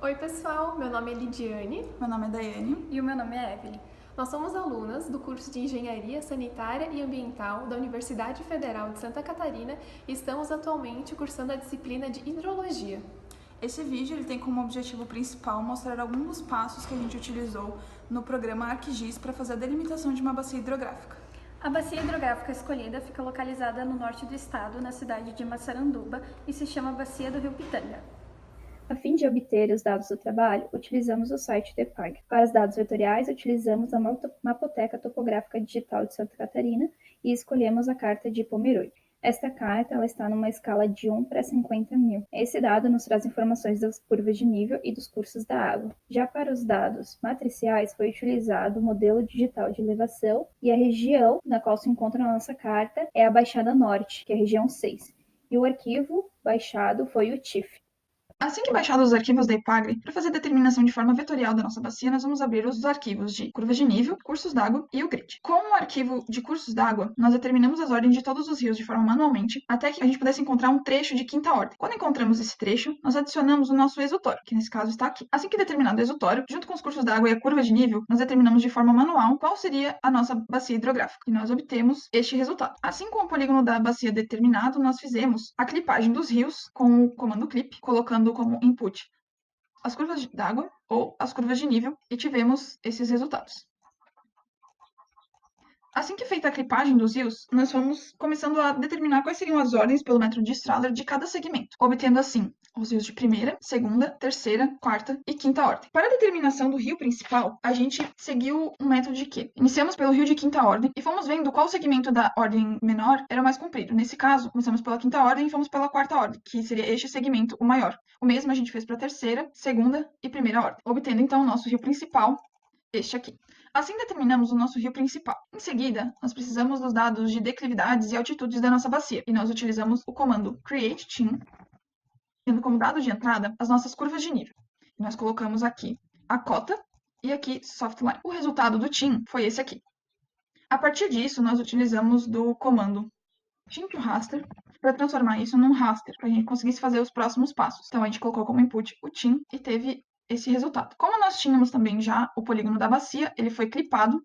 Oi pessoal, meu nome é Lidiane. Meu nome é Daiane. E o meu nome é Evelyn. Nós somos alunas do curso de Engenharia Sanitária e Ambiental da Universidade Federal de Santa Catarina e estamos atualmente cursando a disciplina de Hidrologia. Esse vídeo ele tem como objetivo principal mostrar alguns dos passos que a gente utilizou no programa ArcGIS para fazer a delimitação de uma bacia hidrográfica. A bacia hidrográfica escolhida fica localizada no norte do estado, na cidade de Massaranduba, e se chama Bacia do Rio Pitanga. A fim de obter os dados do trabalho, utilizamos o site do EPAG. Para os dados vetoriais, utilizamos a Mapoteca Topográfica Digital de Santa Catarina e escolhemos a carta de Pomeroy. Esta carta ela está numa escala de 1 para 50.000. Esse dado nos traz informações das curvas de nível e dos cursos da água. Já para os dados matriciais, foi utilizado o modelo digital de elevação e a região na qual se encontra na nossa carta é a Baixada Norte, que é a região 6. E o arquivo baixado foi o TIFF. Assim que baixados os arquivos da IPAGRE, para fazer a determinação de forma vetorial da nossa bacia, nós vamos abrir os arquivos de curvas de nível, cursos d'água e o grid. Com o arquivo de cursos d'água, nós determinamos as ordens de todos os rios de forma manualmente, até que a gente pudesse encontrar um trecho de quinta ordem. Quando encontramos esse trecho, nós adicionamos o nosso exutório, que nesse caso está aqui. Assim que determinado o exutório, junto com os cursos d'água e a curva de nível, nós determinamos de forma manual qual seria a nossa bacia hidrográfica, e nós obtemos este resultado. Assim como o polígono da bacia determinado, nós fizemos a clipagem dos rios com o comando clip, colocando como input as curvas d'água ou as curvas de nível e tivemos esses resultados. Assim que feita a clipagem dos rios, nós fomos começando a determinar quais seriam as ordens pelo método de Strahler de cada segmento, obtendo assim os rios de primeira, segunda, terceira, quarta e quinta ordem. Para a determinação do rio principal, a gente seguiu um método de que iniciamos pelo rio de quinta ordem e fomos vendo qual segmento da ordem menor era o mais comprido. Nesse caso, começamos pela quinta ordem e fomos pela quarta ordem, que seria este segmento o maior. O mesmo a gente fez para a terceira, segunda e primeira ordem, obtendo então o nosso rio principal, este aqui. Assim determinamos o nosso rio principal. Em seguida, nós precisamos dos dados de declividades e altitudes da nossa bacia, e nós utilizamos o comando create_team, tendo como dado de entrada as nossas curvas de nível. E nós colocamos aqui a cota e aqui softline. O resultado do team foi esse aqui. A partir disso, nós utilizamos do comando team to raster para transformar isso num raster, para a gente conseguisse fazer os próximos passos. Então, a gente colocou como input o team e teve esse resultado. Como nós tínhamos também já o polígono da bacia, ele foi clipado,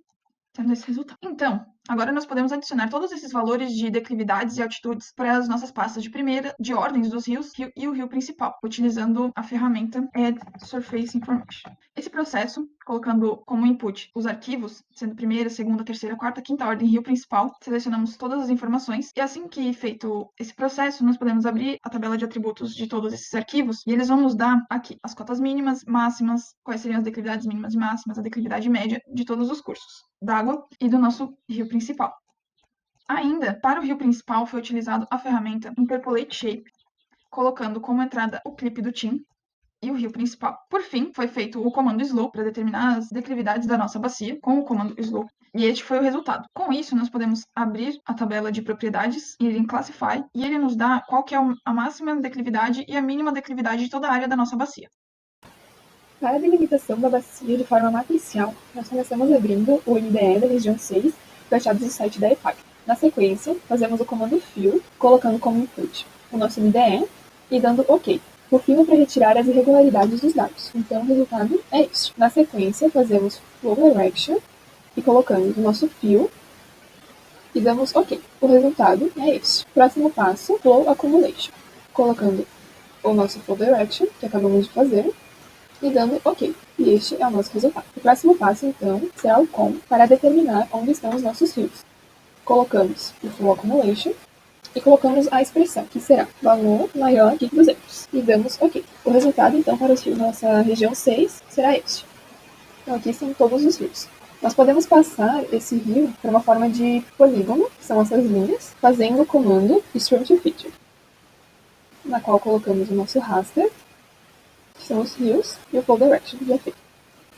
tendo esse resultado. Então, agora nós podemos adicionar todos esses valores de declividades e altitudes para as nossas pastas de primeira, de ordens dos rios e o rio principal, utilizando a ferramenta Add Surface Information. Esse processo, colocando como input os arquivos, sendo primeira, segunda, terceira, quarta, quinta ordem, rio principal, selecionamos todas as informações e assim que feito esse processo, nós podemos abrir a tabela de atributos de todos esses arquivos e eles vão nos dar aqui as cotas mínimas, máximas, quais seriam as declividades mínimas e máximas, a declividade média de todos os cursos d'água e do nosso rio principal. Ainda, para o rio principal, foi utilizado a ferramenta Interpolate Shape, colocando como entrada o clipe do team e o rio principal. Por fim, foi feito o comando Slope para determinar as declividades da nossa bacia com o comando Slope, e este foi o resultado. Com isso, nós podemos abrir a tabela de propriedades, ir em Classify, e ele nos dá qual que é a máxima declividade e a mínima declividade de toda a área da nossa bacia. Para a delimitação da bacia de forma matricial, nós começamos abrindo o MDE da região 6, baixados no site da EPAG. Na sequência, fazemos o comando fill, colocando como input o nosso MDE e dando OK. O fill é para retirar as irregularidades dos dados, então o resultado é este. Na sequência, fazemos flow direction e colocamos o nosso fill e damos OK. O resultado é este. Próximo passo, flow accumulation, colocando o nosso flow direction, que acabamos de fazer, e dando OK. E este é o nosso resultado. O próximo passo, então, será o com para determinar onde estão os nossos rios. Colocamos o flow accumulation e colocamos a expressão, que será valor maior que 200. E damos OK. O resultado, então, para os rios da nossa região 6 será este. Então, aqui são todos os rios. Nós podemos passar esse rio para uma forma de polígono, que são essas linhas, fazendo o comando stream to feature, na qual colocamos o nosso raster, que são os rios, e o flow direction que já feito,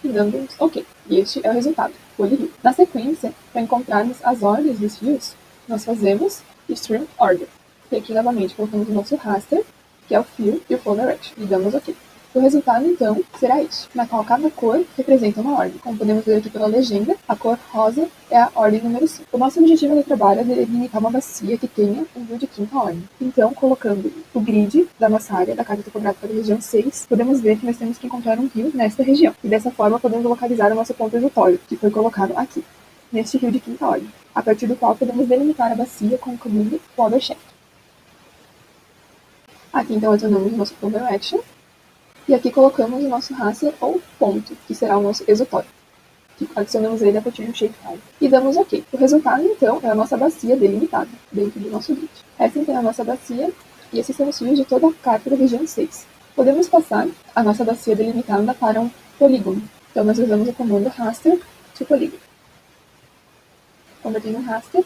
e dando OK. E este é o resultado, polyrio. Na sequência, para encontrarmos as ordens dos rios, nós fazemos stream order. E aqui, novamente, colocamos o nosso raster, que é o fill e o flow direction, e damos OK. O resultado, então, será isso, na qual cada cor representa uma ordem. Como podemos ver aqui pela legenda, a cor rosa é a ordem número 5. O nosso objetivo no trabalho é delimitar uma bacia que tenha um rio de quinta ordem. Então, colocando o grid da nossa área, da carta topográfica da região 6, podemos ver que nós temos que encontrar um rio nesta região. E dessa forma, podemos localizar o nosso ponto exutório, que foi colocado aqui, neste rio de quinta ordem, a partir do qual podemos delimitar a bacia com o comando watershed. Aqui, então, adicionamos o nosso Cover Action. E aqui colocamos o nosso raster ou ponto, que será o nosso exutório. Adicionamos ele a partir de um shapefile. E damos OK. O resultado, então, é a nossa bacia delimitada, dentro do nosso grid. Essa, então, é a nossa bacia, e esses são os fios de toda a carta da região 6. Podemos passar a nossa bacia delimitada para um polígono. Então, nós usamos o comando raster to polygon. Convertendo o raster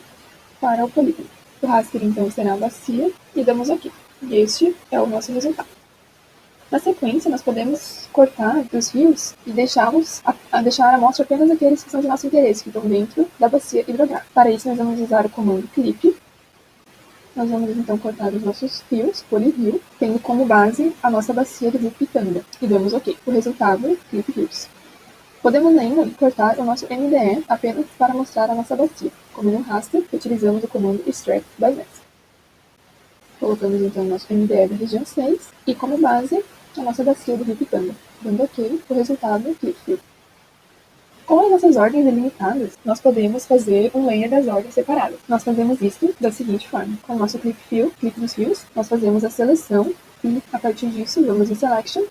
para o polígono. O raster, então, será a bacia, e damos OK. E este é o nosso resultado. Na sequência, nós podemos cortar os fios e deixar à mostra apenas aqueles que são de nosso interesse, que estão dentro da bacia hidrográfica. Para isso, nós vamos usar o comando clip. Nós vamos, então, cortar os nossos fios, polyview, tendo como base a nossa bacia do rio Pitanga. E damos OK. O resultado, clip fios. Podemos ainda cortar o nosso MDE apenas para mostrar a nossa bacia. Como no raster, utilizamos o comando extract by mesh. Colocamos, então, o nosso MDE da região 6 e, como base, a nossa bacia do rio Pitanga. Dando OK, o resultado, clip fill. Com as nossas ordens delimitadas, nós podemos fazer um layer das ordens separadas. Nós fazemos isso da seguinte forma. Com o nosso clip fill, clique dos fios, nós fazemos a seleção e, a partir disso, vamos em Selection,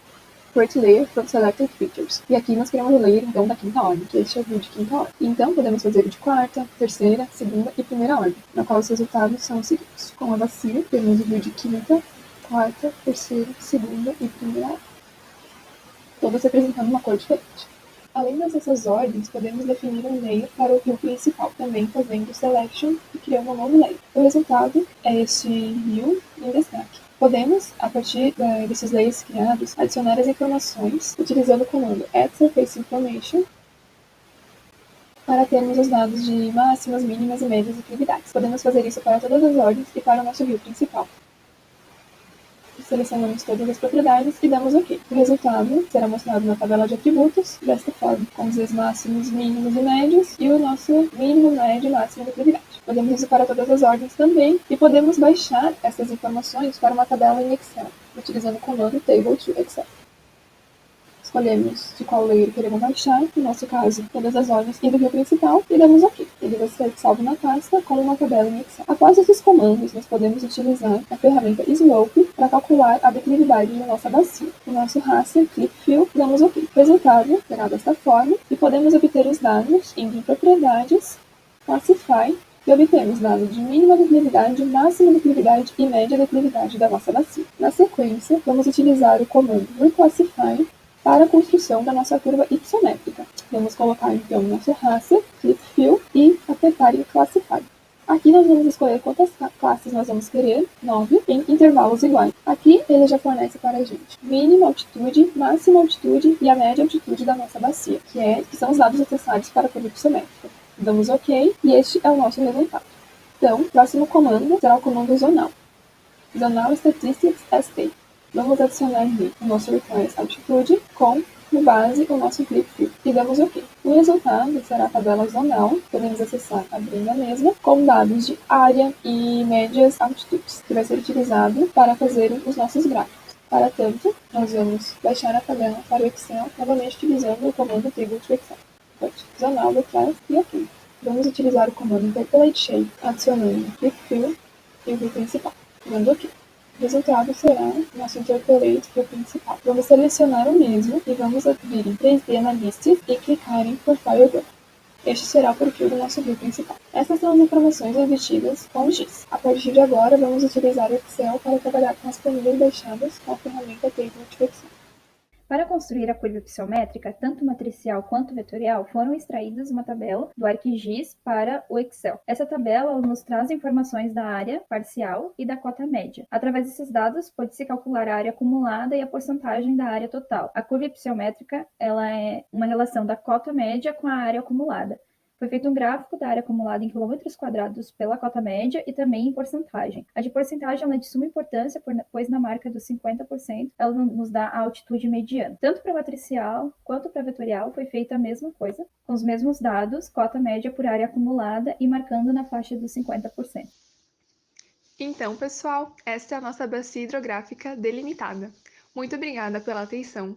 Create Layer from Selected Features. E aqui nós criamos o layer, então, da quinta ordem, que este é o view de quinta ordem. Então, podemos fazer o de quarta, terceira, segunda e primeira ordem, na qual os resultados são os seguintes. Com a bacia, temos o view de quinta, quarta, terceira, segunda e primeira ordem, todas representando uma cor diferente. Além dessas ordens, podemos definir um layer para o rio principal, também fazendo selection e criando um novo layer. O resultado é este rio em destaque. Podemos, a partir desses layers criados, adicionar as informações utilizando o comando add surface information para termos os dados de máximas, mínimas e médias declividades. Podemos fazer isso para todas as ordens e para o nosso rio principal. Selecionamos todas as propriedades e damos OK. O resultado será mostrado na tabela de atributos desta forma, com os máximos, mínimos e médios e o nosso mínimo, médio e máximo de declividade. Podemos isso para todas as ordens também e podemos baixar essas informações para uma tabela em Excel, utilizando o comando Table to Excel. Escolhemos de qual layer queremos baixar, no nosso caso, todas as ordens e do rio principal, e damos OK. Ele vai ser salvo na pasta como uma tabela em Excel. Após esses comandos, nós podemos utilizar a ferramenta Slope para calcular a declividade da nossa bacia. O nosso raster, clip fill, damos OK. O resultado será desta forma, e podemos obter os dados indo em Propriedades, Classify, e obtemos dados de mínima declividade, máxima declividade e média declividade da nossa bacia. Na sequência, vamos utilizar o comando Reclassify para a construção da nossa curva hipermétrica. Vamos colocar, então, o nosso raster, clip fill e apertar em Classify. Aqui nós vamos escolher quantas classes nós vamos querer, 9, em intervalos iguais. Aqui ele já fornece para a gente mínima altitude, máxima altitude e a média altitude da nossa bacia, que são os dados necessários para a curva hipermétrica. Damos OK e este é o nosso resultado. Então, o próximo comando será o comando zonal. Zonal Statistics ST. Vamos adicionar aqui o nosso requires altitude com, no base, o nosso clip fill e damos OK. O resultado será a tabela zonal, podemos acessar abrindo a mesma, com dados de área e médias altitudes, que vai ser utilizado para fazer os nossos gráficos. Para tanto, nós vamos baixar a tabela para o Excel, novamente utilizando o comando Table to Excel. Zonal do class e OK. Vamos utilizar o comando Interpolate Shape, adicionando o clip fill e o rio principal, dando OK. O resultado será o nosso Interpolate rio principal. Vamos selecionar o mesmo e vamos abrir em 3D Analysis e clicar em Profile Graph. Este será o perfil do nosso rio principal. Essas são as informações obtidas com o GIS. A partir de agora, vamos utilizar o Excel para trabalhar com as planilhas baixadas com a ferramenta Table to Excel. Para construir a curva pixelmétrica, tanto matricial quanto vetorial, foram extraídas uma tabela do ArcGIS para o Excel. Essa tabela nos traz informações da área parcial e da cota média. Através desses dados, pode-se calcular a área acumulada e a porcentagem da área total. A curva pixelmétrica ela é uma relação da cota média com a área acumulada. Foi feito um gráfico da área acumulada em quilômetros quadrados pela cota média e também em porcentagem. A de porcentagem ela é de suma importância, pois na marca dos 50% ela nos dá a altitude mediana. Tanto para matricial quanto para vetorial foi feita a mesma coisa, com os mesmos dados, cota média por área acumulada e marcando na faixa dos 50%. Então, pessoal, esta é a nossa bacia hidrográfica delimitada. Muito obrigada pela atenção.